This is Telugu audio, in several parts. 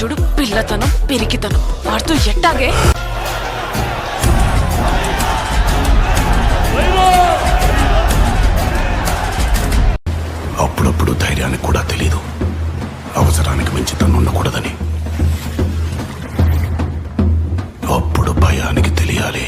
చూడు పిల్లతనం పిరికితనం వాడుతూ ఎట్టాగే. అప్పుడప్పుడు ధైర్యానికి కూడా తెలీదు అవసరానికి మించి తను ఉండకూడదని. అప్పుడు భయానికి తెలియాలి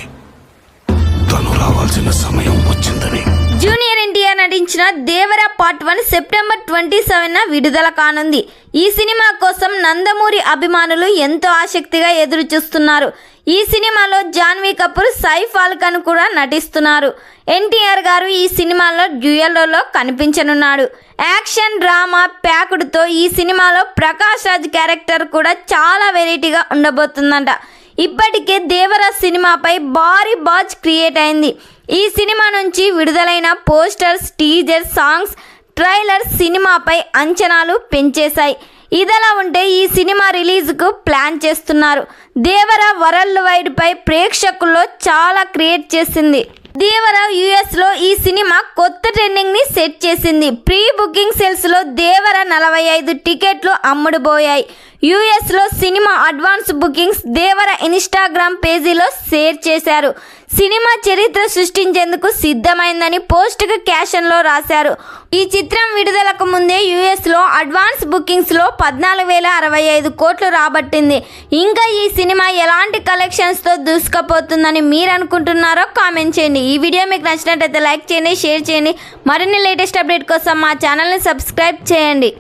తను రావాల్సిన సమయం వచ్చిందని. జూనియర్ ఎన్టీఆర్ నటించిన దేవరా పార్ట్ 1 సెప్టెంబర్ 27న విడుదల కానుంది. ఈ సినిమా కోసం నందమూరి అభిమానులు ఎంతో ఆసక్తిగా ఎదురు చూస్తున్నారు. ఈ సినిమాలో జాన్వీ కపూర్, సైఫ్ అలీ ఖాన్ కూడా నటిస్తున్నారు. ఎన్టీఆర్ గారు ఈ సినిమాలో డ్యూయల్ రోల్లో కనిపించనున్నాడు. యాక్షన్ డ్రామా ప్యాక్డ్తో ఈ సినిమాలో ప్రకాష్ రాజ్ క్యారెక్టర్ కూడా చాలా వెరైటీగా ఉండబోతుందంట. ఇప్పటికే దేవరా సినిమాపై భారీ బాజ్ క్రియేట్ అయింది. ఈ సినిమా నుంచి విడుదలైన పోస్టర్స్, టీజర్, సాంగ్స్, ట్రైలర్ సినిమాపై అంచనాలు పెంచేశాయి. ఇదిలా ఉంటే ఈ సినిమా రిలీజ్కు ప్లాన్ చేస్తున్నారు. దేవరా వరల్డ్ వైడ్ పై ప్రేక్షకుల్లో చాలా క్రియేట్ చేసింది. దేవరా యుఎస్లో ఈ సినిమా కొత్త ట్రెండింగ్ ని సెట్ చేసింది. ప్రీ బుకింగ్ సేల్స్ లో దేవరా 45 టికెట్లు అమ్ముడుపోయాయి. యుఎస్లో cinema advance bookings Devara Instagram పేజీలో షేర్ చేశారు. సినిమా చరిత్ర సృష్టించేందుకు సిద్ధమైందని పోస్ట్కు క్యాప్షన్లో రాశారు. ఈ చిత్రం విడుదలకు ముందే యుఎస్లో అడ్వాన్స్ బుకింగ్స్లో 14,065 కోట్లు రాబట్టింది. ఇంకా ఈ సినిమా ఎలాంటి కలెక్షన్స్తో దూసుకుపోతుందని మీరు అనుకుంటున్నారో కామెంట్ చేయండి. ఈ వీడియో మీకు నచ్చినట్లయితే లైక్ చేయండి, షేర్ చేయండి. మరిన్ని లేటెస్ట్ అప్డేట్ కోసం మా ఛానల్ని సబ్స్క్రైబ్ చేయండి.